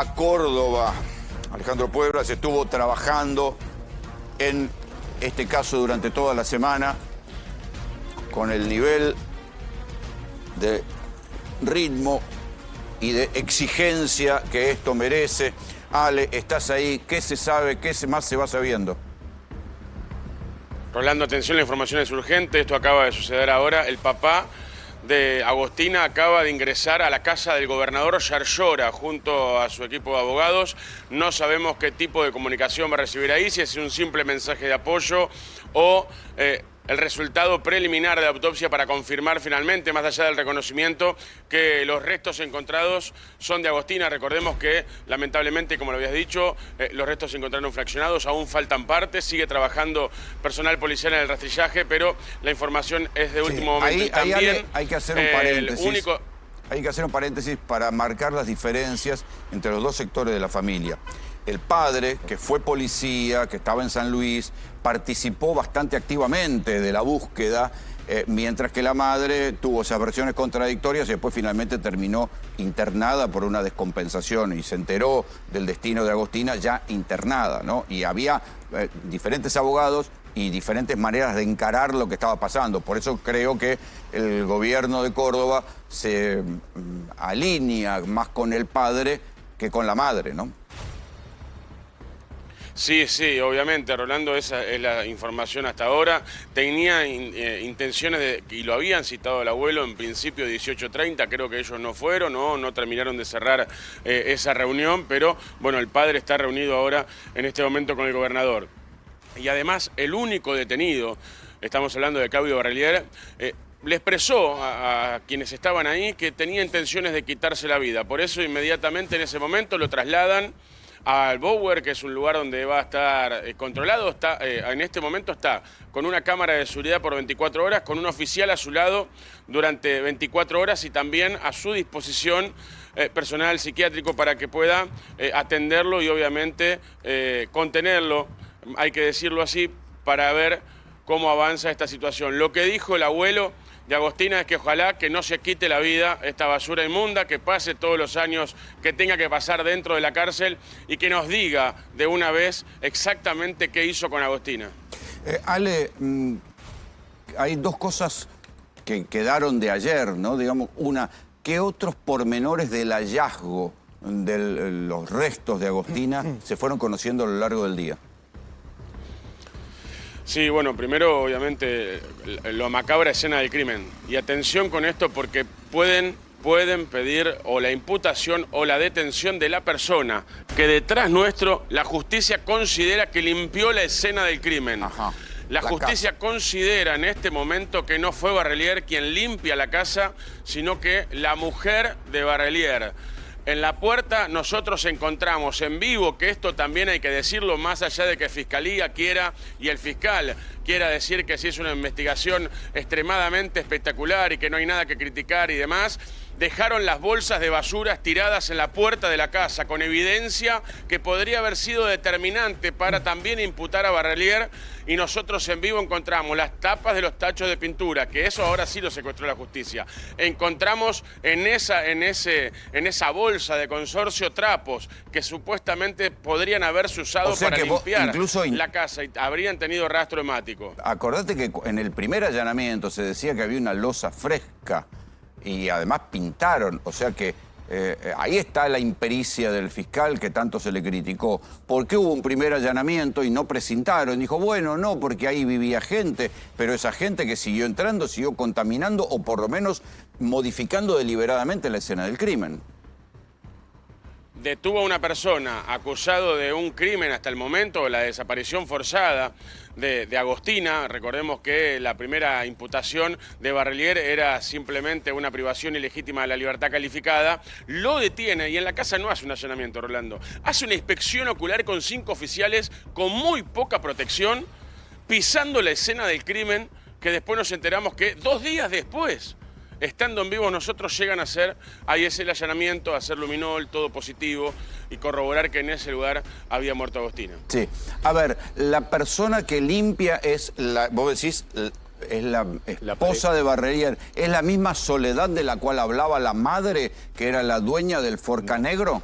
A Córdoba, Alejandro Puebla se estuvo trabajando en este caso durante toda la semana con el nivel de ritmo y de exigencia que esto merece. Ale, estás ahí, ¿qué se sabe, qué más se va sabiendo? Rolando, atención, la información es urgente, esto acaba de suceder ahora. El papá de Agostina acaba de ingresar a la casa del gobernador Yarlora junto a su equipo de abogados. No sabemos qué tipo de comunicación va a recibir ahí, si es un simple mensaje de apoyo o el resultado preliminar de la autopsia para confirmar finalmente, más allá del reconocimiento, que los restos encontrados son de Agostina. Recordemos que, lamentablemente, como lo habías dicho, los restos se encontraron fraccionados, aún faltan partes, sigue trabajando personal policial en el rastrillaje, pero la información es de último momento. Ahí, también hay que hacer un paréntesis. El único... Hay que hacer un paréntesis para marcar las diferencias entre los dos sectores de la familia. El padre, que fue policía, que estaba en San Luis, participó bastante activamente de la búsqueda, mientras que la madre tuvo esas versiones contradictorias y después finalmente terminó internada por una descompensación y se enteró del destino de Agostina ya internada, ¿no? Y había diferentes abogados y diferentes maneras de encarar lo que estaba pasando. Por eso creo que el gobierno de Córdoba se alinea más con el padre que con la madre, ¿no? Sí, sí, obviamente, Rolando, esa es la información hasta ahora. Tenía intenciones de, y lo habían citado el abuelo en principio 18:30, creo que ellos no fueron, no terminaron de cerrar esa reunión, pero bueno, el padre está reunido ahora en este momento con el gobernador. Y además, el único detenido, estamos hablando de Claudio Barrelier, le expresó a quienes estaban ahí que tenía intenciones de quitarse la vida. Por eso, inmediatamente en ese momento lo trasladan al Bower, que es un lugar donde va a estar controlado. En este momento está con una cámara de seguridad por 24 horas, con un oficial a su lado durante 24 horas y también a su disposición personal psiquiátrico para que pueda atenderlo y obviamente contenerlo, hay que decirlo así, para ver cómo avanza esta situación. Lo que dijo el abuelo de Agostina es que ojalá que no se quite la vida esta basura inmunda, que pase todos los años que tenga que pasar dentro de la cárcel y que nos diga de una vez exactamente qué hizo con Agostina. Ale, hay dos cosas que quedaron de ayer, ¿no? Digamos, una, ¿qué otros pormenores del hallazgo de los restos de Agostina se fueron conociendo a lo largo del día? Sí, bueno, primero, obviamente, lo macabra escena del crimen. Y atención con esto porque pueden pedir o la imputación o la detención de la persona que detrás nuestro la justicia considera que limpió la escena del crimen. Ajá. La justicia considera en este momento que no fue Barrelier quien limpia la casa, sino que la mujer de Barrelier. En la puerta nosotros encontramos en vivo, que esto también hay que decirlo, más allá de que Fiscalía quiera y el fiscal quiera decir que sí es una investigación extremadamente espectacular y que no hay nada que criticar y demás, dejaron las bolsas de basuras tiradas en la puerta de la casa, con evidencia que podría haber sido determinante para también imputar a Barrelier, y nosotros en vivo encontramos las tapas de los tachos de pintura, que eso ahora sí lo secuestró la justicia. Encontramos en esa bolsa de consorcio trapos que supuestamente podrían haberse usado para limpiar la casa y habrían tenido rastro hemático. Acordate que en el primer allanamiento se decía que había una losa fresca y además pintaron, o sea que ahí está la impericia del fiscal que tanto se le criticó. ¿Por qué hubo un primer allanamiento y no precintaron? Dijo, bueno, no, porque ahí vivía gente, pero esa gente que siguió entrando, siguió contaminando o por lo menos modificando deliberadamente la escena del crimen. Detuvo a una persona acusado de un crimen hasta el momento, la desaparición forzada de Agostina. Recordemos que la primera imputación de Barrelier era simplemente una privación ilegítima de la libertad calificada. Lo detiene y en la casa no hace un allanamiento, Rolando. Hace una inspección ocular con 5 oficiales con muy poca protección, pisando la escena del crimen, que después nos enteramos que 2 días después, estando en vivo, nosotros llegan a hacer, ahí es el allanamiento, hacer luminol, todo positivo, y corroborar que en ese lugar había muerto Agostina. Sí. A ver, la persona que limpia es, vos decís, es la esposa de Barrelier. ¿Es la misma Soledad de la cual hablaba la madre, que era la dueña del Forca Negro?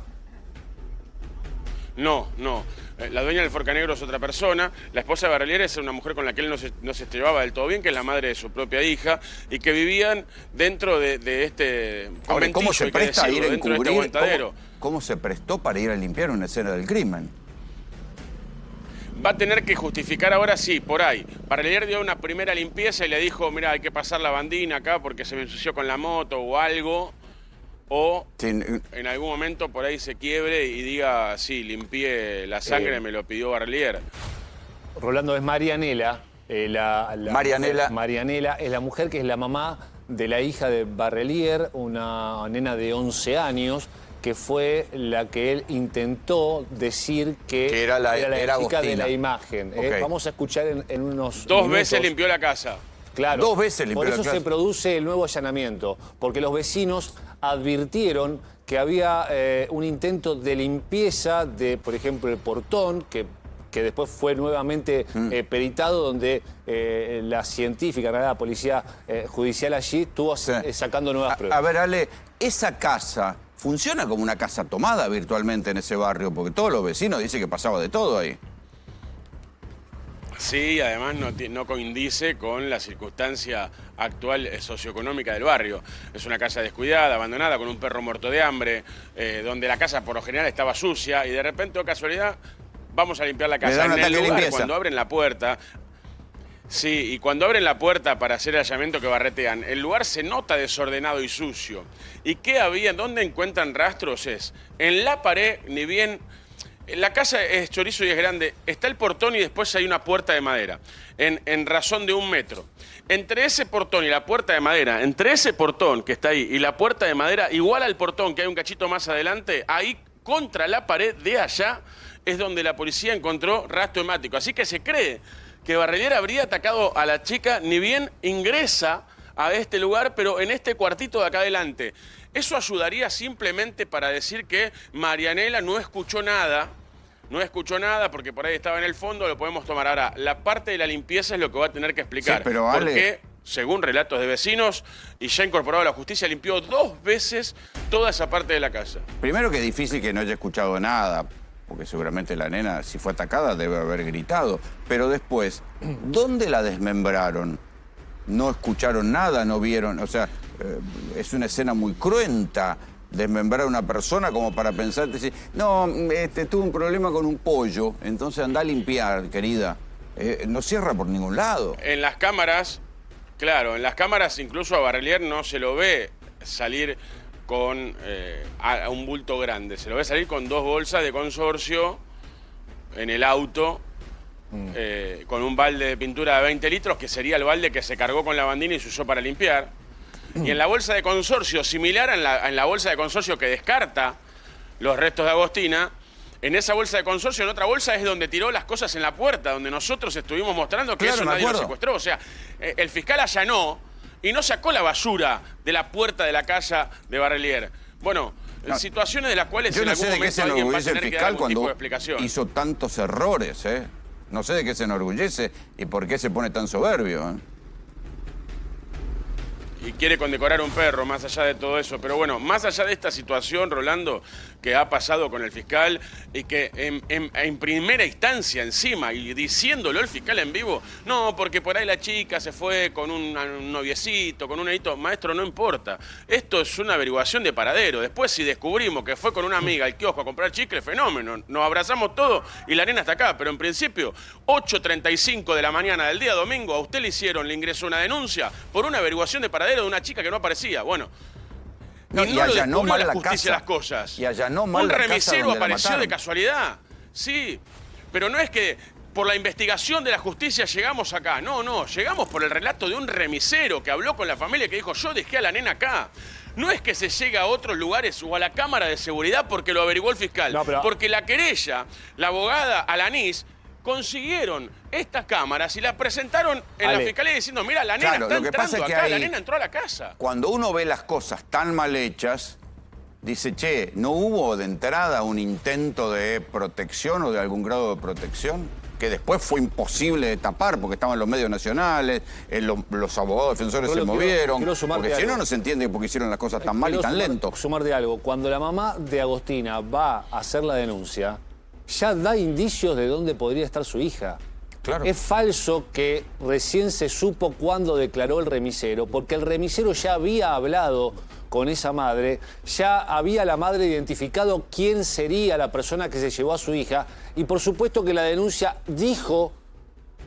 No, no. La dueña del Forcanegro es otra persona. La esposa de Barrelier es una mujer con la que él no se llevaba del todo bien, que es la madre de su propia hija, y que vivían dentro de este Ahora, ¿cómo se presta a ir a encubrir? Aguantadero. ¿Cómo se prestó para ir a limpiar una escena del crimen? Va a tener que justificar ahora sí, por ahí. Barrelier dio una primera limpieza y le dijo, mira, hay que pasar la bandina acá porque se me ensució con la moto o algo. O Sí, en algún momento por ahí se quiebre y diga, sí, limpié la sangre, me lo pidió Barrelier. Rolando, es Marianela. Marianela. Marianela es la mujer que es la mamá de la hija de Barrelier, una nena de 11 años, que fue la que él intentó decir que era la chica de Agostina. la imagen. Ok. Vamos a escuchar en unos Dos minutos. veces limpió la casa. Claro. 2 veces limpió Por la eso casa. se produce el nuevo allanamiento, porque los vecinos advirtieron que había un intento de limpieza de, por ejemplo, el portón, que después fue nuevamente peritado, donde la científica, la policía judicial allí estuvo sacando nuevas pruebas. A ver, Ale, esa casa funciona como una casa tomada virtualmente en ese barrio, porque todos los vecinos dicen que pasaba de todo ahí. Sí, además no coincide con la circunstancia actual socioeconómica del barrio. Es una casa descuidada, abandonada, con un perro muerto de hambre, donde la casa por lo general estaba sucia y de repente, o casualidad, vamos a limpiar la Le dan casa. un En el ataque de lugar, limpieza. cuando abren la puerta... Sí, y cuando abren la puerta para hacer el allanamiento que barretean, el lugar se nota desordenado y sucio. ¿Y qué había? ¿Dónde encuentran rastros? Es en la pared, ni bien... La casa es chorizo y es grande. Está el portón y después hay una puerta de madera, en razón de 1 metro. Entre ese portón y la puerta de madera, entre ese portón que está ahí y la puerta de madera, igual al portón que hay un cachito más adelante, ahí contra la pared de allá es donde la policía encontró rastro hemático. Así que se cree que Barrelier habría atacado a la chica, ni bien ingresa a este lugar, pero en este cuartito de acá adelante. Eso ayudaría simplemente para decir que Marianela no escuchó nada, porque por ahí estaba en el fondo, lo podemos tomar. Ahora, la parte de la limpieza es lo que va a tener que explicar. Sí, pero Ale... Porque, según relatos de vecinos, y ya incorporado a la justicia, limpió 2 veces toda esa parte de la casa. Primero que es difícil que no haya escuchado nada, porque seguramente la nena, si fue atacada, debe haber gritado. Pero después, ¿dónde la desmembraron? No escucharon nada, no vieron, o sea, es una escena muy cruenta desmembrar a una persona como para pensar, decir, no, tuve un problema con un pollo, entonces anda a limpiar, querida. No cierra por ningún lado. En las cámaras, claro, en las cámaras incluso a Barrelier no se lo ve salir con a un bulto grande, se lo ve salir con 2 bolsas de Consorcio en el auto, con un balde de pintura de 20 litros, que sería el balde que se cargó con la bandina y se usó para limpiar. Y en la bolsa de Consorcio, similar en la bolsa de Consorcio que descarta los restos de Agostina, en esa bolsa de Consorcio, en otra bolsa, es donde tiró las cosas en la puerta, donde nosotros estuvimos mostrando que Claro, eso me nadie lo acuerdo. secuestró. O sea, el fiscal allanó y no sacó la basura de la puerta de la casa de Barrelier. Bueno, No, situaciones de las cuales Yo en no algún sé de qué momento se alguien va a enorgullece el tener que dar fiscal algún tipo de cuando explicación. hizo tantos errores, ¿eh? No sé de qué se enorgullece y por qué se pone tan soberbio, ¿eh? Y quiere condecorar un perro, más allá de todo eso. Pero bueno, más allá de esta situación, Rolando, que ha pasado con el fiscal y que en primera instancia encima, y diciéndolo el fiscal en vivo, no, porque por ahí la chica se fue con un noviecito, con un hijito. Maestro, no importa. Esto es una averiguación de paradero. Después, si descubrimos que fue con una amiga al kiosco a comprar chicle, fenómeno. Nos abrazamos todos y la nena está acá. Pero en principio, 8:35 de la mañana del día domingo, a usted le ingresó una denuncia por una averiguación de paradero de una chica que no aparecía. Bueno, No, y y no lo allanó descubrió mal la la justicia casa. las cosas. Y allanó mal un la casa remisero donde la apareció de mataron. casualidad. Sí, pero no es que por la investigación de la justicia llegamos acá. No, llegamos por el relato de un remisero que habló con la familia y que dijo, yo dejé a la nena acá. No es que se llega a otros lugares o a la cámara de seguridad porque lo averiguó el fiscal. No, pero... Porque la querella, la abogada Alanís, consiguieron estas cámaras y las presentaron en la fiscalía diciendo, mira, la nena Claro, está lo que entrando pasa es que acá, hay- la nena entró a la casa. Cuando uno ve las cosas tan mal hechas, dice, che, ¿no hubo de entrada un intento de protección o de algún grado de protección? Que después fue imposible de tapar porque estaban los medios nacionales, los abogados defensores se movieron. quiero sumarte Porque si algo. no, no se entiende por qué hicieron las cosas tan mal y tan lento. Sumar de algo. Cuando la mamá de Agostina va a hacer la denuncia, ya da indicios de dónde podría estar su hija. Claro. Es falso que recién se supo cuándo declaró el remisero, porque el remisero ya había hablado con esa madre, ya había la madre identificado quién sería la persona que se llevó a su hija, y por supuesto que la denuncia dijo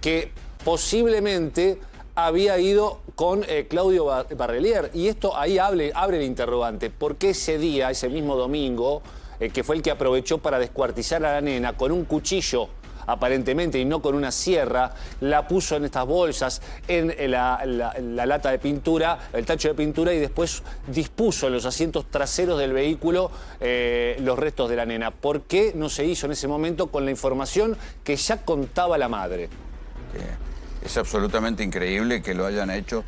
que posiblemente había ido con Claudio Barrelier. Y esto ahí abre el interrogante. ¿Por qué ese día, ese mismo domingo, que fue el que aprovechó para descuartizar a la nena con un cuchillo, aparentemente, y no con una sierra, la puso en estas bolsas, en la lata de pintura, el tacho de pintura, y después dispuso en los asientos traseros del vehículo los restos de la nena? ¿Por qué no se hizo en ese momento con la información que ya contaba la madre? Es absolutamente increíble que lo hayan hecho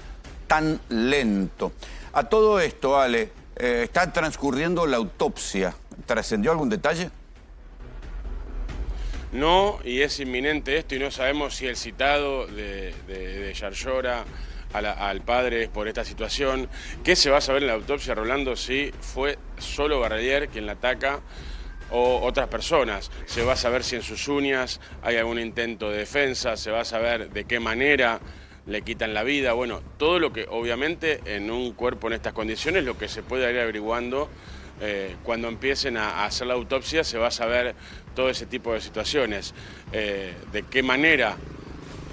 tan lento. A todo esto, Ale, está transcurriendo la autopsia. ¿Trascendió algún detalle? No, y es inminente esto, y no sabemos si el citado de Yarlora al padre es por esta situación. ¿Qué se va a saber en la autopsia, Rolando, si fue solo Barrelier quien la ataca o otras personas? Se va a saber si en sus uñas hay algún intento de defensa, se va a saber de qué manera le quitan la vida. Bueno, todo lo que obviamente en un cuerpo en estas condiciones, lo que se puede ir averiguando cuando empiecen a hacer la autopsia, se va a saber todo ese tipo de situaciones. De qué manera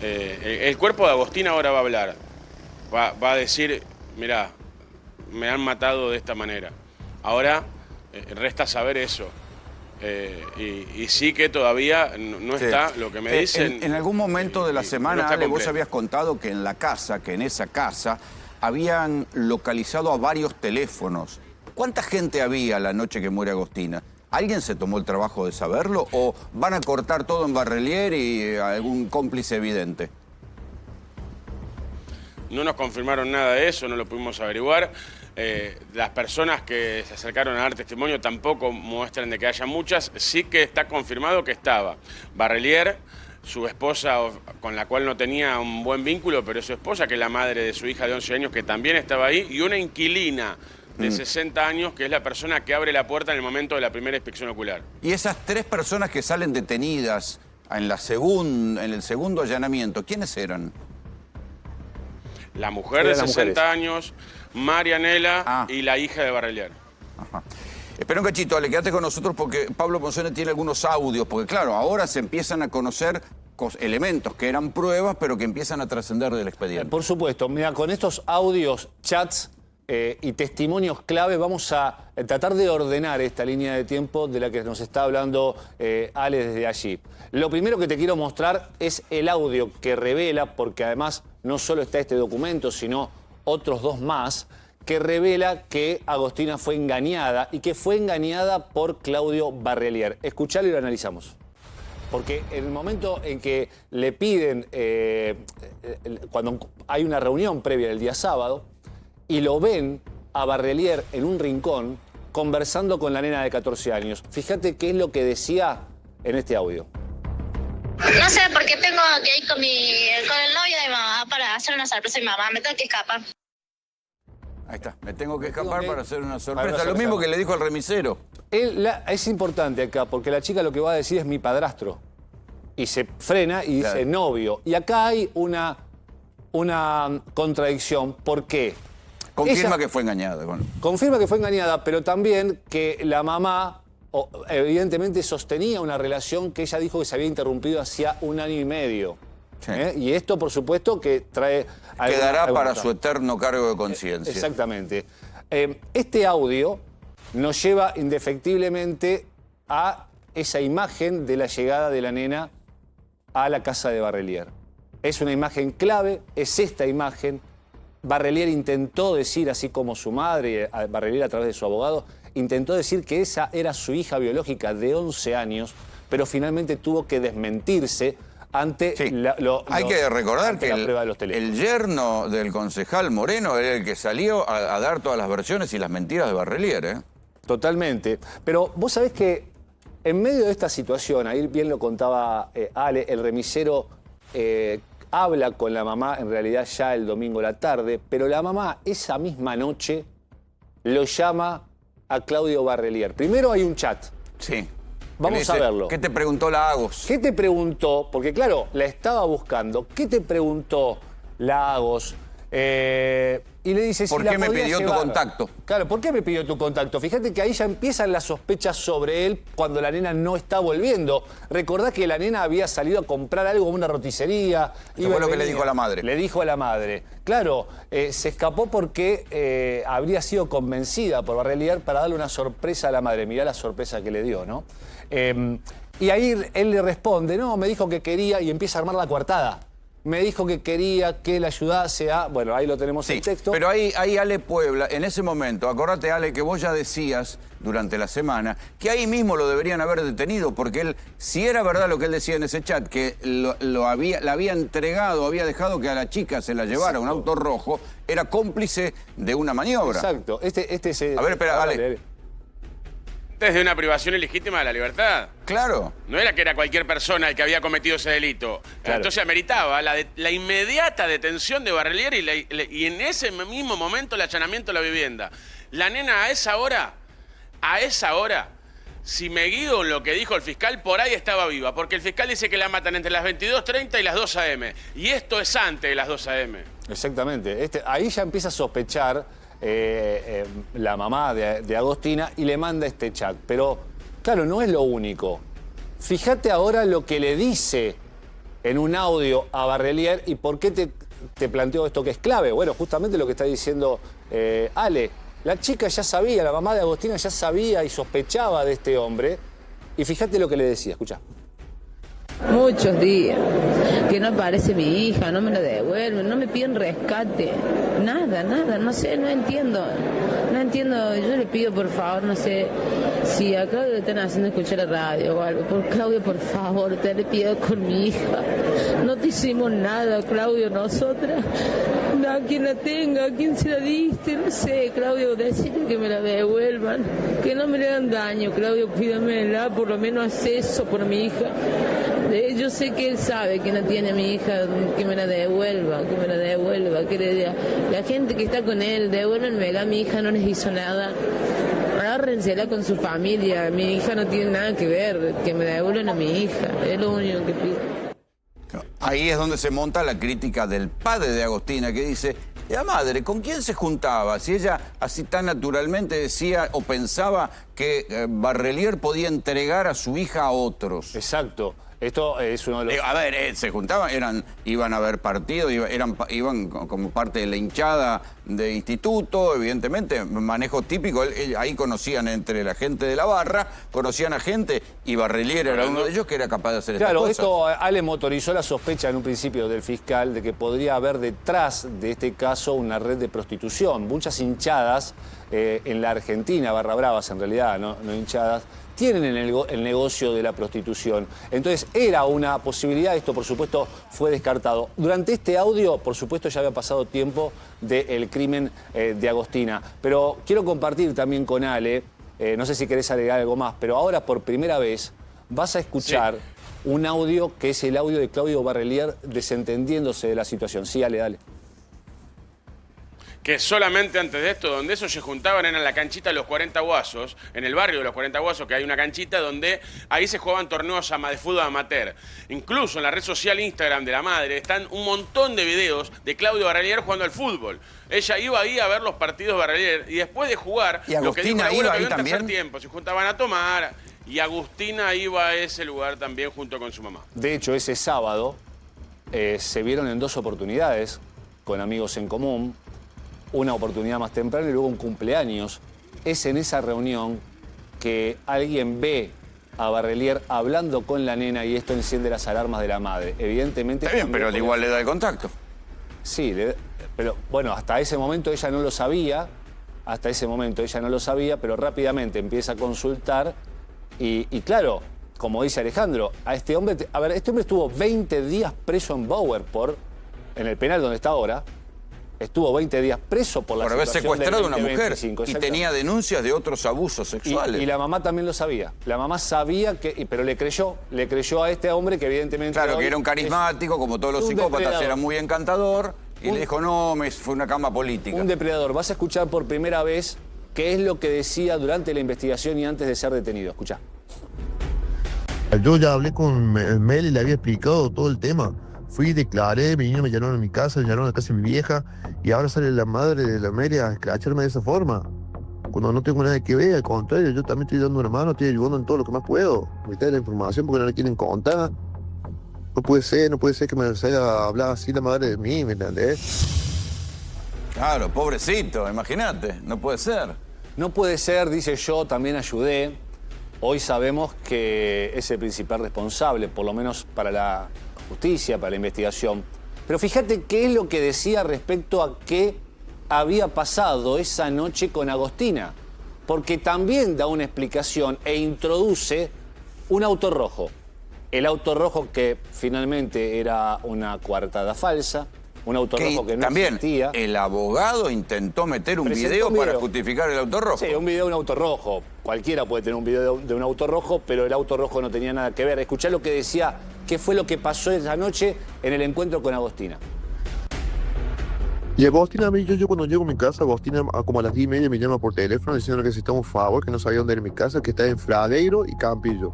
el cuerpo de Agostina ahora va a hablar, va a decir, mirá, me han matado de esta manera. Ahora resta saber eso. Y sí que todavía no está lo que me dicen. En algún momento de la semana, Ale, vos habías contado que en esa casa, habían localizado a varios teléfonos. ¿Cuánta gente había la noche que muere Agostina? ¿Alguien se tomó el trabajo de saberlo o van a cortar todo en Barrelier y algún cómplice evidente? No nos confirmaron nada de eso, no lo pudimos averiguar. Las personas que se acercaron a dar testimonio tampoco muestran de que haya muchas. Sí que está confirmado que estaba Barrelier, su esposa con la cual no tenía un buen vínculo, pero es su esposa, que es la madre de su hija de 11 años, que también estaba ahí, y una inquilina de 60 años, que es la persona que abre la puerta en el momento de la primera inspección ocular. Y esas 3 personas que salen detenidas en el segundo allanamiento, ¿quiénes eran? La mujer de 60 años, Marianela y la hija de Barrelier. Ajá. Espera un cachito, Ale, quédate con nosotros porque Pablo Ponzone tiene algunos audios, porque claro, ahora se empiezan a conocer elementos que eran pruebas, pero que empiezan a trascender del expediente. Por supuesto, mira, con estos audios, chats y testimonios clave vamos a tratar de ordenar esta línea de tiempo de la que nos está hablando Ale desde allí. Lo primero que te quiero mostrar es el audio que revela, porque además no solo está este documento, sino otros 2 más, que revela que Agostina fue engañada y que fue engañada por Claudio Barrelier. Escuchalo y lo analizamos. Porque en el momento en que le piden, cuando hay una reunión previa el día sábado, y lo ven a Barrelier en un rincón conversando con la nena de 14 años. Fíjate qué es lo que decía en este audio. No sé, porque tengo que ir con el novio de mamá para hacer una sorpresa a mi mamá. Me tengo que escapar. Ahí está, me tengo que escapar para hacer una sorpresa. Lo mismo que le dijo al remisero. Es importante acá, porque la chica lo que va a decir es mi padrastro. Y se frena y dice novio. Y acá hay una contradicción. ¿Por qué? Confirma que fue engañada. Bueno. Confirma que fue engañada, pero también que la mamá evidentemente sostenía una relación que ella dijo que se había interrumpido hacía 1 año y medio. Sí. Y esto, por supuesto, que trae... Quedará para su eterno cargo de conciencia. Exactamente. Este audio nos lleva indefectiblemente a esa imagen de la llegada de la nena a la casa de Barrelier. Es una imagen clave, es esta imagen. Barrelier intentó decir, así como su madre, Barrelier a través de su abogado, intentó decir que esa era su hija biológica de 11 años, pero finalmente tuvo que desmentirse ante Hay que recordar que la prueba de los teléfonos. El yerno del concejal Moreno era el que salió a dar todas las versiones y las mentiras de Barrelier, ¿eh? Totalmente. Pero vos sabés que en medio de esta situación, ahí bien lo contaba Ale, el remisero habla con la mamá, en realidad ya el domingo a la tarde, pero la mamá esa misma noche lo llama a Claudio Barrelier. Primero hay un chat. Sí. Vamos a verlo. ¿Qué te preguntó la Agos? ¿Qué te preguntó? Porque claro, la estaba buscando. ¿Qué te preguntó la Agos? Y le dice, ¿Por si qué la me podía pidió tu llevar. contacto? Claro, ¿por qué me pidió tu contacto? Fíjate que ahí ya empiezan las sospechas sobre él cuando la nena no está volviendo. Recordá que la nena había salido a comprar algo en una roticería. Eso fue lo que le dijo a la madre. Le dijo a la madre. Claro, se escapó porque habría sido convencida por Barrelier para darle una sorpresa a la madre. Mirá la sorpresa que le dio, ¿no? Y ahí él le responde, no, me dijo que quería, y empieza a armar la coartada. Me dijo que quería que le ayudase a... Bueno, ahí lo tenemos en texto. Pero ahí Ale Puebla, en ese momento, acordate Ale que vos ya decías durante la semana que ahí mismo lo deberían haber detenido porque él, si era verdad lo que él decía en ese chat, que la había entregado, había dejado que a la chica se la llevara un auto rojo, era cómplice de una maniobra. Exacto. Este es... A ver, espera, dale. Desde una privación ilegítima de la libertad. Claro. No era que era cualquier persona el que había cometido ese delito. Claro. Entonces ameritaba la inmediata detención de Barrelier y en ese mismo momento el allanamiento de la vivienda. La nena a esa hora, si me guío en lo que dijo el fiscal, por ahí estaba viva. Porque el fiscal dice que la matan entre las 22:30 y las 2 a.m. Y esto es antes de las 2 a.m. Exactamente. Ahí ya empieza a sospechar la mamá de Agostina y le manda este chat. Pero, claro, no es lo único. Fíjate ahora lo que le dice en un audio a Barrelier y por qué te planteo esto que es clave. Bueno, justamente lo que está diciendo Ale. La chica ya sabía, la mamá de Agostina ya sabía y sospechaba de este hombre. Y fíjate lo que le decía, escuchá. Muchos días que no aparece mi hija, no me la devuelven, no me piden rescate, nada, no sé, no entiendo, yo le pido por favor, no sé, si a Claudio le están haciendo escuchar la radio o algo, por Claudio, por favor, te le pido con mi hija, no te hicimos nada, Claudio, nosotras, a quien la tenga, a quien se la diste, no sé, Claudio, decirle que me la devuelvan, que no me le hagan daño, Claudio, cuídamela, por lo menos haz eso por mi hija. Yo sé que él sabe que no tiene a mi hija, que me la devuelva, que le diga, la gente que está con él, devuélvenmela, mi hija no les hizo nada, agárrensela con su familia, mi hija no tiene nada que ver, que me devuelvan a mi hija, es lo único que pido. Ahí es donde se monta la crítica del padre de Agostina, que dice, la madre, ¿con quién se juntaba? Si ella así tan naturalmente decía o pensaba que Barrelier podía entregar a su hija a otros. Exacto. Esto es uno de los... A ver, se juntaban, iban a ver partidos, iban como parte de la hinchada de instituto, evidentemente, manejo típico. Ahí conocían entre la gente de la barra, conocían a gente y Barrelier era uno de ellos que era capaz de hacer estas cosas. Claro, esto Ale motorizó la sospecha en un principio del fiscal de que podría haber detrás de este caso una red de prostitución. Muchas hinchadas en la Argentina, barra bravas en realidad, no hinchadas, tienen el negocio de la prostitución. Entonces, era una posibilidad, esto por supuesto fue descartado. Durante este audio, por supuesto, ya había pasado tiempo del crimen de Agostina. Pero quiero compartir también con Ale, no sé si querés agregar algo más, pero ahora por primera vez vas a escuchar un audio que es el audio de Claudio Barrelier desentendiéndose de la situación. Sí, Ale, dale. Que solamente antes de esto, donde esos se juntaban, era en la canchita de los 40 Guasos, en el barrio de los 40 Guasos, que hay una canchita donde ahí se jugaban torneos de fútbol amateur. Incluso en la red social Instagram de la madre están un montón de videos de Claudio Barrelier jugando al fútbol. Ella iba ahí a ver los partidos de Barrelier y después de jugar, ¿Y Agostina iba ahí también? Tiempo, se juntaban a tomar y Agustina iba a ese lugar también junto con su mamá. De hecho, ese sábado se vieron en 2 oportunidades con amigos en común. Una oportunidad más temprana y luego un cumpleaños. Es en esa reunión que alguien ve a Barrelier hablando con la nena y esto enciende las alarmas de la madre. Evidentemente... Está bien, pero igual le da el contacto. Sí, pero bueno, hasta ese momento ella no lo sabía, pero rápidamente empieza a consultar y claro, como dice Alejandro, a este hombre... A ver, este hombre estuvo 20 días preso en Bower en el penal donde está ahora. Estuvo 20 días preso por haber secuestrado a una mujer y exacto. tenía denuncias de otros abusos sexuales. Y la mamá también lo sabía. La mamá sabía pero le creyó a este hombre que evidentemente... Claro, que era un carismático, como todos los psicópatas, depredador. Era muy encantador y le dijo, no, fue una cama política. Un depredador. Vas a escuchar por primera vez qué es lo que decía durante la investigación y antes de ser detenido. Escuchá. Yo ya hablé con Mel y le había explicado todo el tema. Fui, declaré, mi niño me llamaron a mi casa, me llamaron a la casa de mi vieja, y ahora sale la madre de la Mary a escracharme de esa forma. Cuando no tengo nada que ver, al contrario, yo también estoy dando una mano, estoy ayudando en todo lo que más puedo. Me trae la información porque no la quieren contar. No puede ser que me salga a hablar así la madre de mí, ¿me entendés? Claro, pobrecito, imagínate, no puede ser. No puede ser, dice yo, también ayudé. Hoy sabemos que es el principal responsable, por lo menos para la justicia, para la investigación. Pero fíjate qué es lo que decía respecto a qué había pasado esa noche con Agostina. Porque también da una explicación e introduce un auto rojo. El auto rojo que finalmente era una coartada falsa. Un auto rojo que no también existía. El abogado intentó meter un video para justificar el auto rojo. Sí, un video de un auto rojo. Cualquiera puede tener un video de un auto rojo, pero el auto rojo no tenía nada que ver. Escuchá lo que decía, qué fue lo que pasó esa noche en el encuentro con Agostina. Y Agostina, yo cuando llego a mi casa, Agostina como a las 10:30 me llama por teléfono diciendo que necesitaba un favor, que no sabía dónde era mi casa, que está en Fradeiro y Campillo.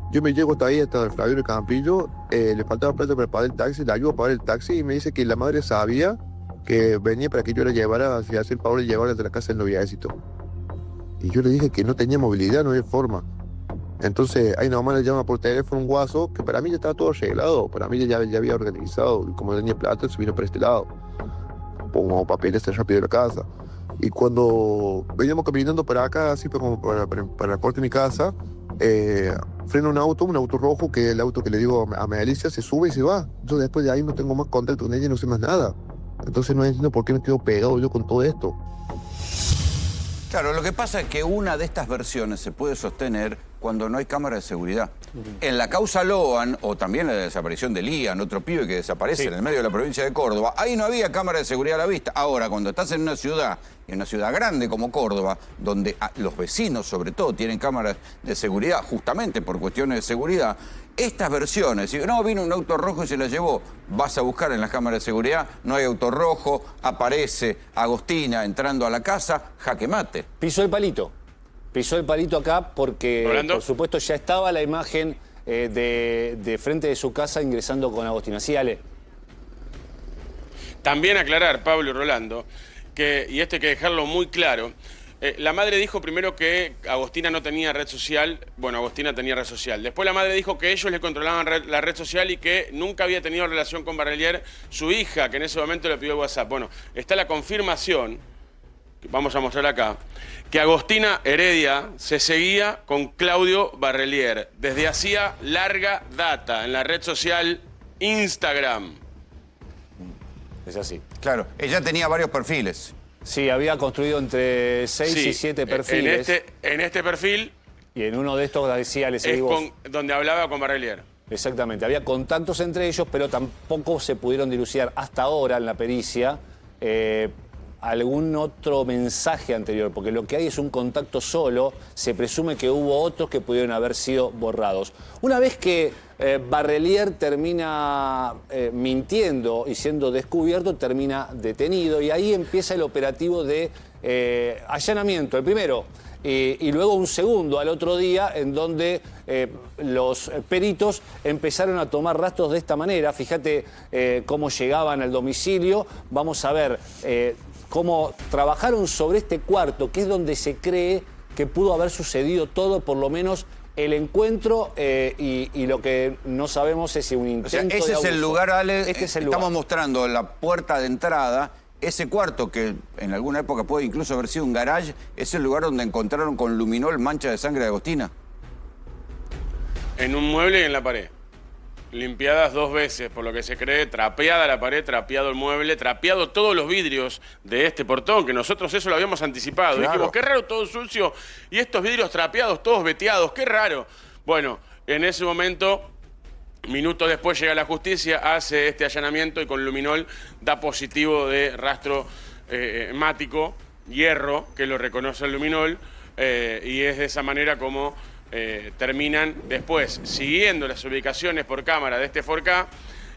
Yo me llego hasta ahí, hasta el Fradeiro y Campillo, le faltaba plata para pagar el taxi, le ayudo a pagar el taxi y me dice que la madre sabía que venía para que yo la llevara, si hace el favor de llevarla de la casa del noviecito. Y yo le dije que no tenía movilidad, no había forma. Entonces ahí nomás le llama por teléfono un guaso, que para mí ya estaba todo arreglado, para mí ya había organizado, y como no tenía plata, se vino por este lado. Pongo papeles rápido de la casa. Y cuando veníamos caminando para acá, así como para la puerta de mi casa, frena un auto rojo, que es el auto que le digo a Melissa, se sube y se va. Yo después de ahí no tengo más contacto con ella, no sé más nada. Entonces no entiendo por qué me quedo pegado yo con todo esto. Claro, lo que pasa es que una de estas versiones se puede sostener cuando no hay cámara de seguridad. En la causa Loan, o también la desaparición de Lian, otro pibe que desaparece en el medio de la provincia de Córdoba, ahí no había cámara de seguridad a la vista. Ahora, cuando estás en una ciudad grande como Córdoba, donde los vecinos sobre todo tienen cámaras de seguridad, justamente por cuestiones de seguridad, estas versiones, si no, vino un auto rojo y se la llevó, vas a buscar en las cámaras de seguridad, no hay auto rojo, aparece Agostina entrando a la casa, jaque mate. Pisó el palito acá porque, ¿Rolando? por supuesto, ya estaba la imagen de frente de su casa ingresando con Agostina. Sí, Ale. También aclarar, Pablo y Rolando, y esto hay que dejarlo muy claro, la madre dijo primero que Agostina no tenía red social. Bueno, Agostina tenía red social. Después la madre dijo que ellos le controlaban la red social y que nunca había tenido relación con Barrelier, su hija, que en ese momento le pidió el WhatsApp. Bueno, está la confirmación, que vamos a mostrar acá, que Agostina Heredia se seguía con Claudio Barrelier desde hacía larga data en la red social Instagram. Es así. Claro, ella tenía varios perfiles. Sí, había construido entre 6 y 7 perfiles. En este perfil Y en uno de estos decía, le seguimos. donde hablaba con Barrelier. Exactamente, había contactos entre ellos, pero tampoco se pudieron dilucidar hasta ahora en la pericia algún otro mensaje anterior, porque lo que hay es un contacto solo, se presume que hubo otros que pudieron haber sido borrados. Una vez que Barrelier termina mintiendo y siendo descubierto, termina detenido y ahí empieza el operativo de allanamiento, el primero. Y luego un segundo al otro día en donde los peritos empezaron a tomar rastros de esta manera. Fíjate cómo llegaban al domicilio. Vamos a ver cómo trabajaron sobre este cuarto, que es donde se cree que pudo haber sucedido todo, por lo menos el encuentro, y lo que no sabemos es si un intento de abuso. Ese es el lugar, Ale. Este es el lugar. Estamos mostrando la puerta de entrada. Ese cuarto, que en alguna época puede incluso haber sido un garage, es el lugar donde encontraron con luminol mancha de sangre de Agostina. En un mueble y en la pared. Limpiadas 2 veces, por lo que se cree, trapeada la pared, trapeado el mueble, trapeado todos los vidrios de este portón, que nosotros eso lo habíamos anticipado. Claro. Dijimos, qué raro, todo sucio, y estos vidrios trapeados, todos veteados, qué raro. Bueno, en ese momento, minutos después llega la justicia, hace este allanamiento y con luminol da positivo de rastro hemático, hierro, que lo reconoce el luminol, y es de esa manera como terminan después siguiendo las ubicaciones por cámara de este 4K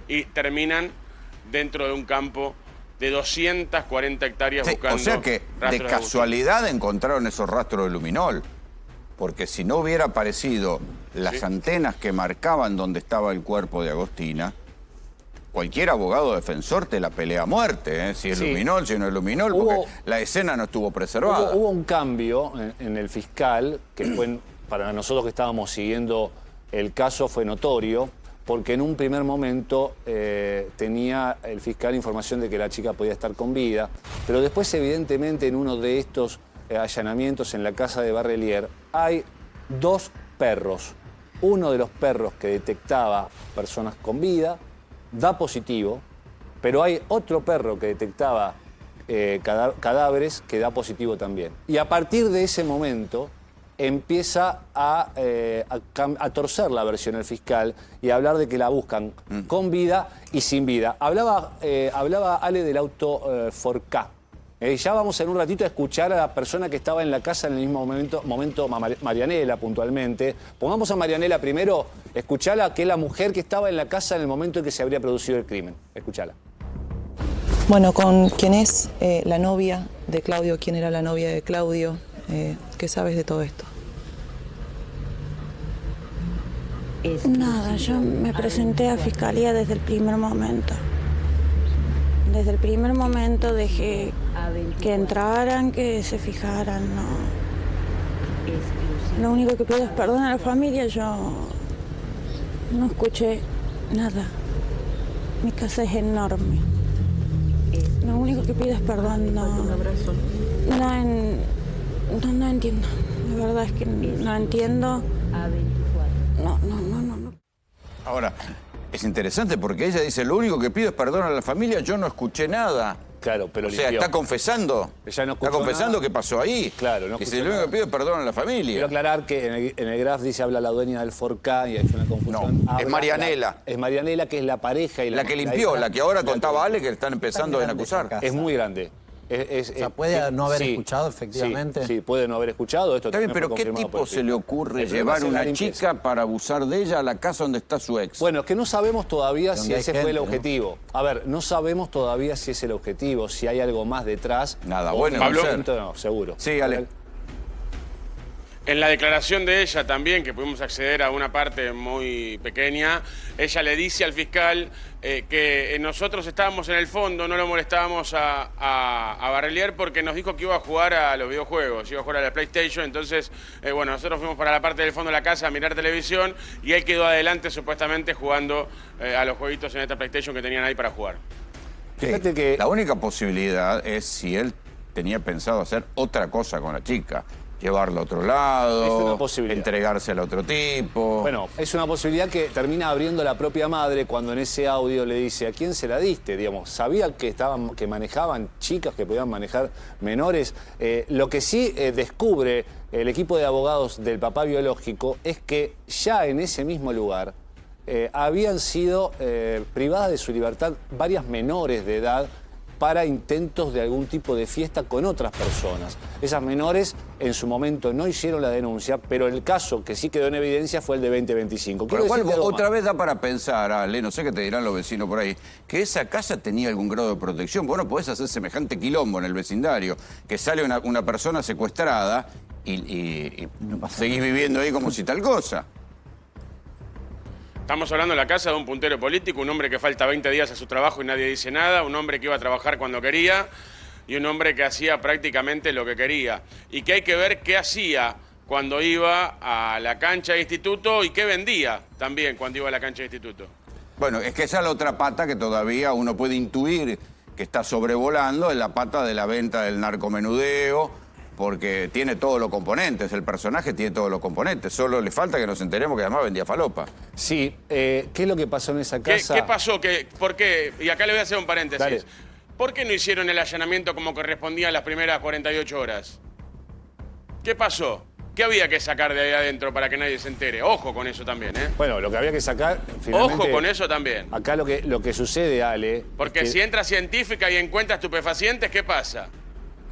y terminan dentro de un campo de 240 hectáreas buscando. O sea que de casualidad encontraron esos rastros de luminol, porque si no hubiera aparecido las antenas que marcaban dónde estaba el cuerpo de Agostina, cualquier abogado defensor te la pelea a muerte, ¿eh? Si es Sí. luminol, si no es luminol, porque la escena no estuvo preservada. Hubo un cambio en el fiscal, que fue, para nosotros que estábamos siguiendo el caso, fue notorio, porque en un primer momento tenía el fiscal información de que la chica podía estar con vida, pero después, evidentemente, en uno de estos allanamientos en la casa de Barrelier, hay 2 perros. Uno de los perros que detectaba personas con vida da positivo, pero hay otro perro que detectaba cadáveres que da positivo también. Y a partir de ese momento empieza a torcer la versión del fiscal y a hablar de que la buscan con vida y sin vida. Hablaba Ale del auto 4K. Ya vamos en un ratito a escuchar a la persona que estaba en la casa en el mismo momento Marianela, puntualmente. Pongamos a Marianela primero, escuchala, que es la mujer que estaba en la casa en el momento en que se habría producido el crimen. Escuchala. Bueno, con quién es la novia de Claudio, quién era la novia de Claudio, ¿qué sabes de todo esto? Nada, yo me presenté a Fiscalía desde el primer momento. Desde el primer momento dejé que entraran, que se fijaran, no. Lo único que pido es perdón a la familia, yo no escuché nada. Mi casa es enorme. Lo único que pido es perdón, no entiendo. La verdad es que no entiendo. No. Ahora, es interesante porque ella dice, lo único que pido es perdón a la familia, yo no escuché nada. Claro, pero o sea, limpió. está confesando. Ella no está escuchó confesando nada. que pasó ahí. Claro, no dice, escuchó lo único nada. que pido es perdón a la familia. Quiero aclarar que en el graph dice habla la dueña del 4K y hay una confusión. No, es Marianela. Es Marianela, que es la pareja. Y La que limpió, la que ahora contaba Ale, que le están empezando a acusar. Es muy grande. O sea, puede no haber escuchado, efectivamente. Sí, puede no haber escuchado. Esto Está bien, también pero fue ¿qué confirmado por tipo el se le ocurre El problema llevar es la una limpieza. chica para abusar de ella a la casa donde está su ex? Bueno, es que no sabemos todavía si Donde hay ese fue el gente, ¿no? objetivo. A ver, no sabemos todavía si es el objetivo, si hay algo más detrás. Nada O bueno, en Pablo. algún momento no, seguro. Sí, Ale. En la declaración de ella también, que pudimos acceder a una parte muy pequeña, ella le dice al fiscal que nosotros estábamos en el fondo, no lo molestábamos a Barrelier porque nos dijo que iba a jugar a los videojuegos, iba a jugar a la PlayStation, entonces, bueno, nosotros fuimos para la parte del fondo de la casa a mirar televisión y él quedó adelante supuestamente jugando a los jueguitos en esta PlayStation que tenían ahí para jugar. Fíjate que- La única posibilidad es si él tenía pensado hacer otra cosa con la chica. Llevarla a otro Es lado, una posibilidad. entregársela a otro tipo. Bueno, es una posibilidad que termina abriendo la propia madre cuando en ese audio le dice ¿a quién se la diste? Digamos, sabía que manejaban chicas, que podían manejar menores. Lo que sí descubre el equipo de abogados del papá biológico es que ya en ese mismo lugar habían sido privadas de su libertad varias menores de edad para intentos de algún tipo de fiesta con otras personas. Esas menores en su momento no hicieron la denuncia, pero el caso que sí quedó en evidencia fue el de 2025. Con lo cual, decirte algo otra más. vez da para pensar, Ale, no sé qué te dirán los vecinos por ahí, que esa casa tenía algún grado de protección. Vos no podés hacer semejante quilombo en el vecindario, que sale una persona secuestrada y seguís viviendo ahí como si tal cosa. Estamos hablando de la casa de un puntero político, un hombre que falta 20 días a su trabajo y nadie dice nada, un hombre que iba a trabajar cuando quería y un hombre que hacía prácticamente lo que quería. Y que hay que ver qué hacía cuando iba a la cancha de instituto y qué vendía también cuando iba a la cancha de instituto. Bueno, es que esa es la otra pata que todavía uno puede intuir que está sobrevolando, es la pata de la venta del narcomenudeo, porque tiene todos los componentes, el personaje tiene todos los componentes, solo le falta que nos enteremos que además vendía falopa. Sí, ¿qué es lo que pasó en esa casa? ¿Qué pasó? ¿Por qué? Y acá le voy a hacer un paréntesis. Dale. ¿Por qué no hicieron el allanamiento como correspondía a las primeras 48 horas? ¿Qué pasó? ¿Qué había que sacar de ahí adentro para que nadie se entere? Ojo con eso también, ¿eh? Bueno, lo que había que sacar, finalmente... Ojo con eso también. Acá lo que sucede, Ale... Porque es que- si entra científica y encuentra estupefacientes, ¿qué pasa?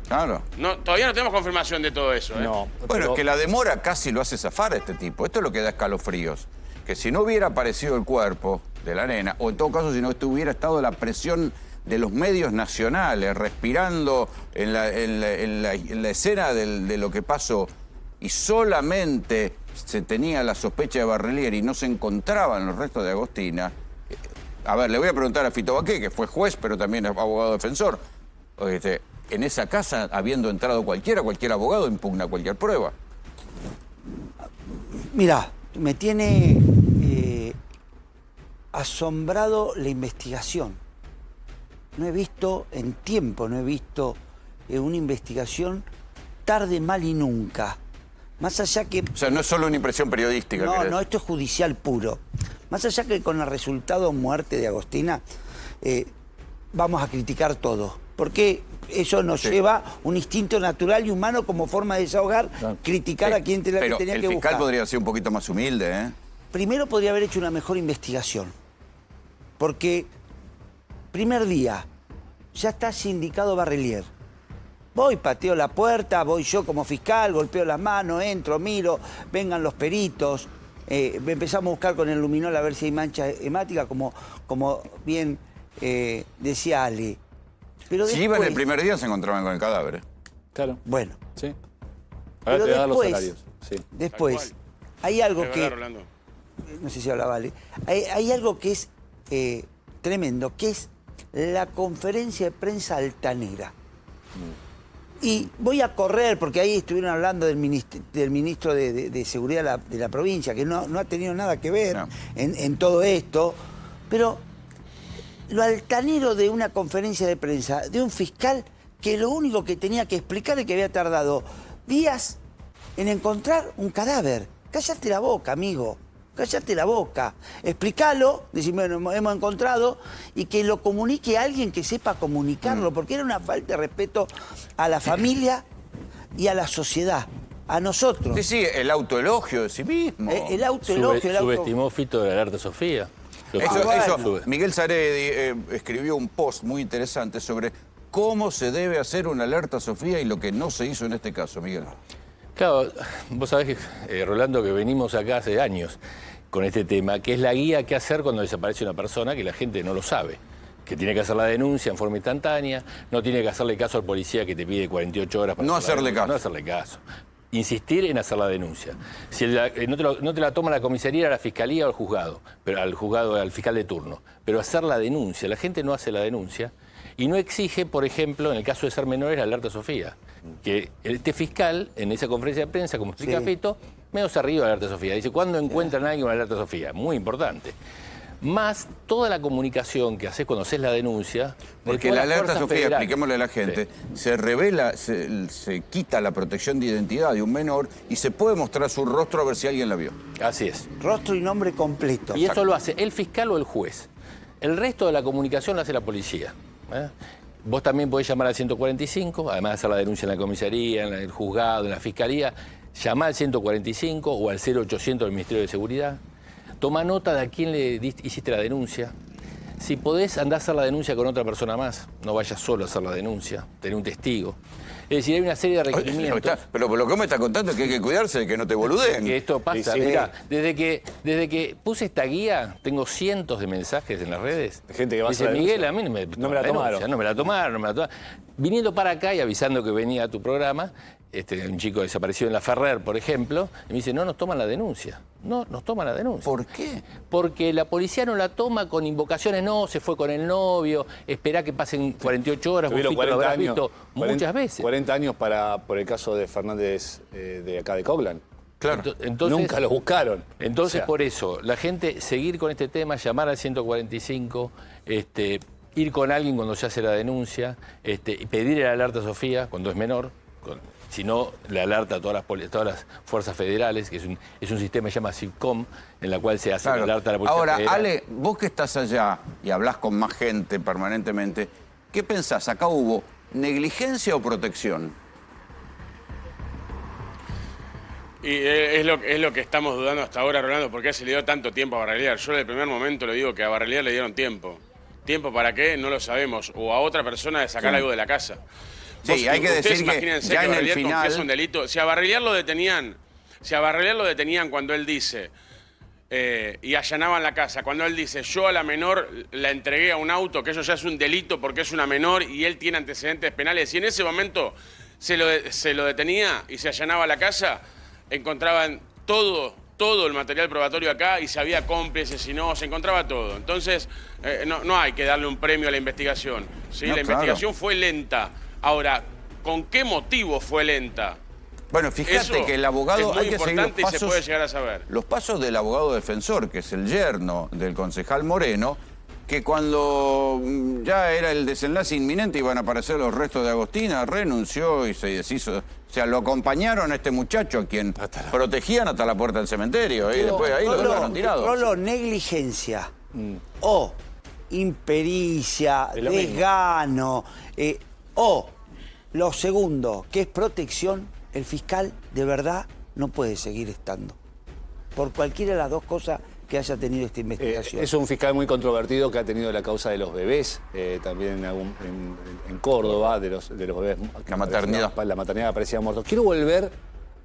Claro. No, todavía no tenemos confirmación de todo eso, ¿eh? No, Bueno, pero- es que la demora casi lo hace zafar a este tipo. Esto es lo que da escalofríos. Que si no hubiera aparecido el cuerpo de la nena, o en todo caso si no hubiera estado la presión de los medios nacionales respirando en la escena de lo que pasó, y solamente se tenía la sospecha de Barrelier y no se encontraban los restos de Agostina, a ver, le voy a preguntar a Fito Baqué, que fue juez, pero también es abogado defensor. En esa casa, habiendo entrado cualquier abogado impugna cualquier prueba. Mirá, me tiene asombrado la investigación. No he visto una investigación tarde, mal y nunca. Más allá que... O sea, no es solo una impresión periodística. No, esto es judicial puro. Más allá que con el resultado muerte de Agostina, vamos a criticar todo. Porque eso nos lleva un instinto natural y humano como forma de desahogar, criticar a quien tenía que buscar. Pero el fiscal podría ser un poquito más humilde, ¿eh? Primero podría haber hecho una mejor investigación. Porque, primer día, ya está sindicado Barrelier. Voy, pateo la puerta, voy yo como fiscal, golpeo las manos, entro, miro, vengan los peritos. Empezamos a buscar con el luminol a ver si hay mancha hemática, como bien decía Ale. Pero si iban el primer día se encontraban con el cadáver. Claro. Bueno. Sí. Ahora te voy a dar los salarios. Sí. Después, hay algo que... No sé si habla Vale. Hay algo que es tremendo, que es la conferencia de prensa altanera. Y voy a correr, porque ahí estuvieron hablando del ministro de Seguridad de la provincia, que no ha tenido nada que ver en todo esto, pero lo altanero de una conferencia de prensa de un fiscal que lo único que tenía que explicar es que había tardado días en encontrar un cadáver. Cállate la boca, amigo. Cállate la boca. Explícalo, decime, hemos encontrado, y que lo comunique a alguien que sepa comunicarlo, porque era una falta de respeto a la familia y a la sociedad, a nosotros. Sí, el autoelogio de sí mismo. El autoelogio. Subestimó Fito de la alerta Sofía. Eso, Miguel Saredi escribió un post muy interesante sobre cómo se debe hacer una alerta Sofía y lo que no se hizo en este caso, Miguel. Claro, vos sabés, Rolando, que venimos acá hace años con este tema, que es la guía que hacer cuando desaparece una persona, que la gente no lo sabe. Que tiene que hacer la denuncia en forma instantánea, no tiene que hacerle caso al policía que te pide 48 horas para no hacerle caso. No hacerle caso. Insistir en hacer la denuncia. Si no te la toma la comisaría, a la fiscalía o al juzgado, pero al fiscal de turno. Pero hacer la denuncia, la gente no hace la denuncia y no exige, por ejemplo, en el caso de ser menores, la alerta Sofía. Que este fiscal, en esa conferencia de prensa, como explica Fito, medio se arriba de la alerta Sofía. Dice, ¿cuándo encuentran a alguien con la alerta Sofía? Muy importante. Más toda la comunicación que haces cuando haces la denuncia. Porque la alerta Sofía, expliquémosle a la gente, se revela, se quita la protección de identidad de un menor y se puede mostrar su rostro a ver si alguien la vio. Así es. Rostro y nombre completo. Y eso lo hace el fiscal o el juez. El resto de la comunicación lo hace la policía. Vos también podés llamar al 145, además de hacer la denuncia en la comisaría, en el juzgado, en la fiscalía. Llamá al 145 o al 0800 del Ministerio de Seguridad. Toma nota de a quién le hiciste la denuncia. Si podés, andá a hacer la denuncia con otra persona más. No vayas solo a hacer la denuncia. Tener un testigo. Es decir, hay una serie de requerimientos. Pero lo que me está contando es que hay que cuidarse de que no te boludeen. Que esto pasa. Mirá, desde que puse esta guía, tengo cientos de mensajes en las redes. Gente que va dice, a Miguel, a mí no me la tomaron. No me la tomaron. Viniendo para acá y avisando que venía a tu programa, un chico desaparecido en la Ferrer, por ejemplo, y me dice, no nos toman la denuncia. No nos toman la denuncia. ¿Por qué? Porque la policía no la toma con invocaciones, no, se fue con el novio, esperá que pasen 48 horas, vos lo habrás visto muchas veces. 40 años por el caso de Fernández de acá de Coglan. Claro. Entonces, nunca lo buscaron. Entonces, por eso, la gente, seguir con este tema, llamar al 145, ir con alguien cuando se hace la denuncia, pedir la alerta Sofía cuando es menor, si no, le alerta a todas las fuerzas federales, que es un sistema que se llama SIPCOM, en la cual se hace la alerta a la policía federal. Ahora, Ale, vos que estás allá y hablás con más gente permanentemente, ¿qué pensás? ¿Acá hubo negligencia o protección? Y es lo que estamos dudando hasta ahora, Rolando, porque se le dio tanto tiempo a Barrelier. Yo en el primer momento le digo que a Barrelier le dieron tiempo. ¿Tiempo para qué? No lo sabemos. O a otra persona de sacar algo de la casa. Sí, hay que decir que ya en el final... Es un delito. Si a Barrelier lo detenían cuando él dice, y allanaban la casa, cuando él dice, yo a la menor la entregué a un auto, que eso ya es un delito porque es una menor y él tiene antecedentes penales, y en ese momento se lo detenía y se allanaba la casa, encontraban todo el material probatorio acá y si había cómplices, si no, se encontraba todo. Entonces, no hay que darle un premio a la investigación. ¿Sí? No, la investigación fue lenta. Ahora, ¿con qué motivo fue lenta? Bueno, fíjate que el abogado... es muy importante y se puede llegar a saber. Los pasos del abogado defensor, que es el yerno del concejal Moreno, que cuando ya era el desenlace inminente iban a aparecer los restos de Agostina, renunció y se deshizo. O sea, lo acompañaron a este muchacho a quien protegían hasta la puerta del cementerio. Y después ahí lo dejaron tirado. Rolo, negligencia o impericia, desgano, o lo segundo, que es protección, el fiscal de verdad no puede seguir estando. Por cualquiera de las dos cosas que haya tenido esta investigación. Es un fiscal muy controvertido que ha tenido la causa de los bebés, también en Córdoba, de los bebés. La maternidad. La maternidad aparecía muerto. Quiero volver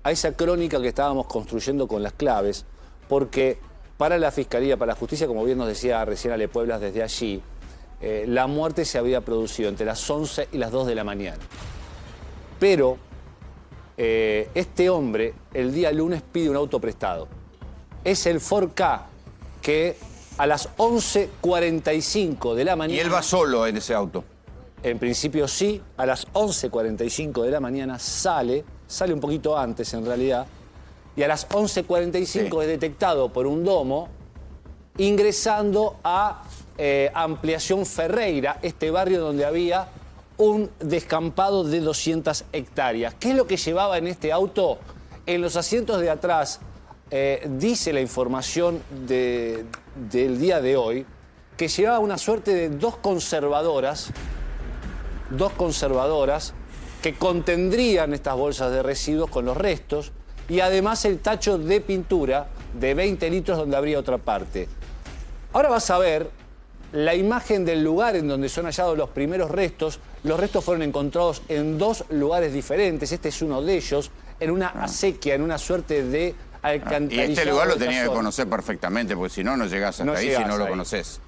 a esa crónica que estábamos construyendo con las claves, porque para la Fiscalía, para la Justicia, como bien nos decía recién Ale Pueblas desde allí, la muerte se había producido entre las 11 y las 2 de la mañana. Pero este hombre el día lunes pide un auto prestado. Es el Ford Ka que a las 11:45 de la mañana... ¿Y él va solo en ese auto? En principio sí, a las 11:45 de la mañana sale un poquito antes en realidad, y a las 11:45 es detectado por un domo ingresando a Ampliación Ferreira, este barrio donde había un descampado de 200 hectáreas. ¿Qué es lo que llevaba en este auto? En los asientos de atrás, dice la información del día de hoy, que llevaba una suerte de dos conservadoras que contendrían estas bolsas de residuos con los restos y además el tacho de pintura de 20 litros donde habría otra parte. Ahora vas a ver la imagen del lugar en donde son hallados los primeros restos. Los restos fueron encontrados en dos lugares diferentes. Este es uno de ellos, en una acequia, en una suerte de alcantarillado. Y este lugar lo tenía que conocer perfectamente, porque si no, no llegás hasta ahí si no lo conoces.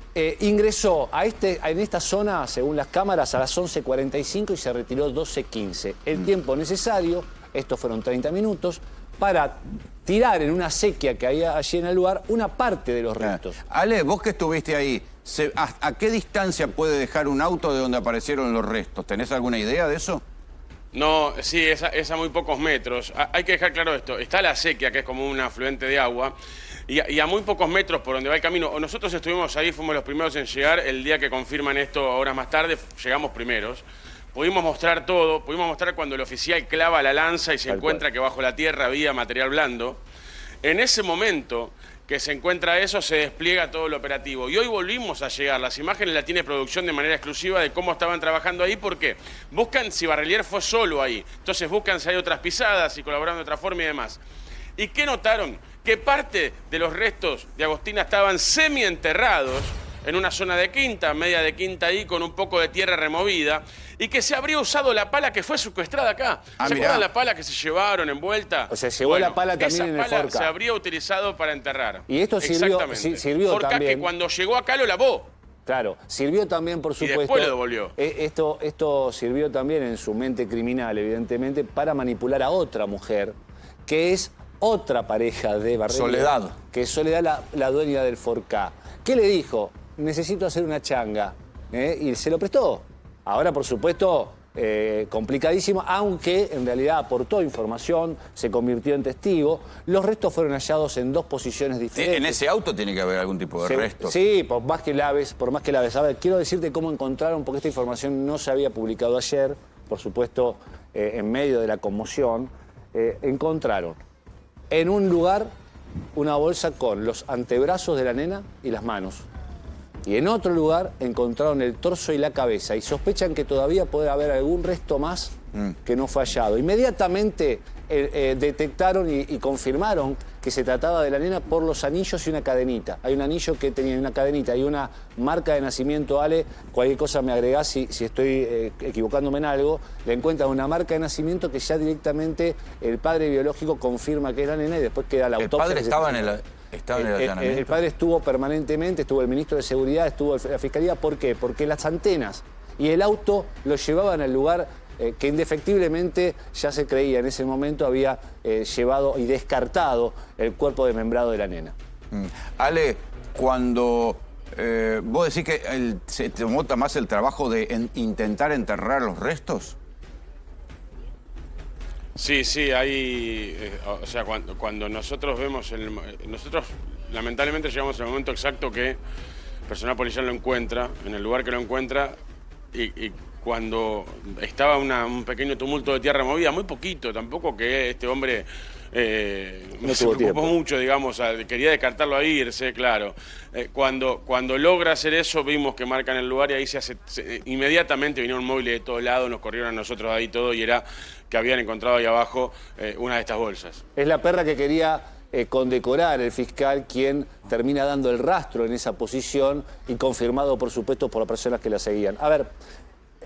Ingresó en esta zona, según las cámaras, a las 11:45 y se retiró 12:15. El tiempo necesario, estos fueron 30 minutos, para tirar en una acequia que había allí en el lugar una parte de los restos. Ale, vos que estuviste ahí, ¿a qué distancia puede dejar un auto de donde aparecieron los restos? ¿Tenés alguna idea de eso? No, sí, es a muy pocos metros. Hay que dejar claro esto. Está la acequia, que es como un afluente de agua, y a muy pocos metros por donde va el camino. Nosotros estuvimos ahí, fuimos los primeros en llegar. El día que confirman esto, horas más tarde, llegamos primeros. Pudimos mostrar todo, pudimos mostrar cuando el oficial clava la lanza y se encuentra que bajo la tierra había material blando. En ese momento que se encuentra eso, se despliega todo el operativo. Y hoy volvimos a llegar. Las imágenes las tiene producción de manera exclusiva de cómo estaban trabajando ahí, porque buscan si Barrelier fue solo ahí. Entonces buscan si hay otras pisadas, si colaboraron de otra forma y demás. ¿Y qué notaron? Que parte de los restos de Agostina estaban semienterrados en una zona de quinta, media de quinta ahí, con un poco de tierra removida, y que se habría usado la pala que fue secuestrada acá. ¿Se acuerdan la pala que se llevaron envuelta? O sea, llevó la pala también en el Ford Ka. Esa pala se habría utilizado para enterrar. Y esto sirvió Ford Ka también. Que cuando llegó acá lo lavó. Claro, sirvió también, por supuesto. Y después lo devolvió. Esto sirvió también en su mente criminal, evidentemente, para manipular a otra mujer, que es otra pareja de Barrelier. Soledad. Que es Soledad, la dueña del Ford Ka. ¿Qué le dijo? Necesito hacer una changa. Y se lo prestó. Ahora, por supuesto, complicadísimo, aunque en realidad aportó información, se convirtió en testigo. Los restos fueron hallados en dos posiciones diferentes. En ese auto tiene que haber algún tipo de restos. Sí, por más que laves. A ver, quiero decirte cómo encontraron, porque esta información no se había publicado ayer, por supuesto, en medio de la conmoción. Encontraron en un lugar una bolsa con los antebrazos de la nena y las manos. Y en otro lugar encontraron el torso y la cabeza y sospechan que todavía puede haber algún resto más que no fue hallado. Inmediatamente detectaron y confirmaron que se trataba de la nena por los anillos y una cadenita. Hay un anillo que tenía una cadenita y una marca de nacimiento. Ale, cualquier cosa me agregás si estoy equivocándome en algo. Le encuentran una marca de nacimiento que ya directamente el padre biológico confirma que es la nena y después queda la autopsia. ¿El padre estaba en el allanamiento? El padre estuvo permanentemente, estuvo el ministro de Seguridad, estuvo la Fiscalía. ¿Por qué? Porque las antenas y el auto lo llevaban al lugar que indefectiblemente ya se creía en ese momento había llevado y descartado el cuerpo desmembrado de la nena. Ale, cuando vos decís que se tomó más el trabajo de intentar enterrar los restos. Sí, hay, o sea, cuando nosotros vemos, nosotros lamentablemente llegamos al momento exacto que el personal policial lo encuentra, en el lugar que lo encuentra, y cuando estaba un pequeño tumulto de tierra movida, muy poquito, tampoco que este hombre no se preocupó mucho, digamos, quería descartarlo a irse, claro. Cuando logra hacer eso, vimos que marcan el lugar y ahí inmediatamente vinieron móviles de todos lados, nos corrieron a nosotros ahí todo y era que habían encontrado ahí abajo una de estas bolsas. Es la perra que quería condecorar el fiscal, quien termina dando el rastro en esa posición y confirmado, por supuesto, por las personas que la seguían. A ver,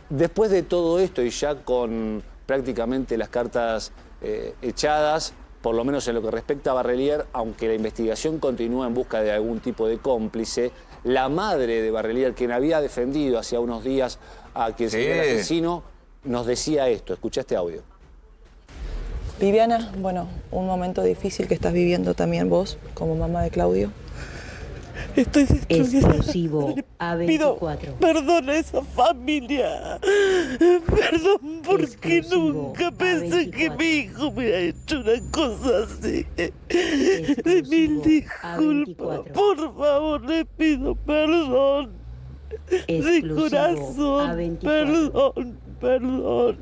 después de todo esto y ya con prácticamente las cartas echadas, por lo menos en lo que respecta a Barrelier, aunque la investigación continúa en busca de algún tipo de cómplice, la madre de Barrelier, quien había defendido hacía unos días a quien sería el asesino, nos decía esto. Escuchá este audio. Viviana, bueno, un momento difícil que estás viviendo también vos, como mamá de Claudio. Estoy destruida. Exclusivo A24. Pido perdón a esa familia. Perdón porque nunca pensé que mi hijo me hubiera hecho una cosa así. Mil disculpas. Por favor, le pido perdón. De corazón. Perdón.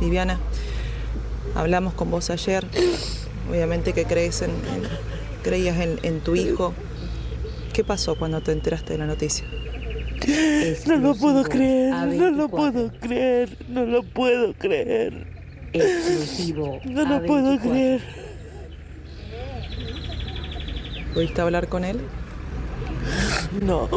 Viviana, hablamos con vos ayer. Obviamente que creías en tu hijo. ¿Qué pasó cuando te enteraste de la noticia? No lo puedo creer. Exclusivo No lo puedo creer. ¿Pudiste hablar con él? No.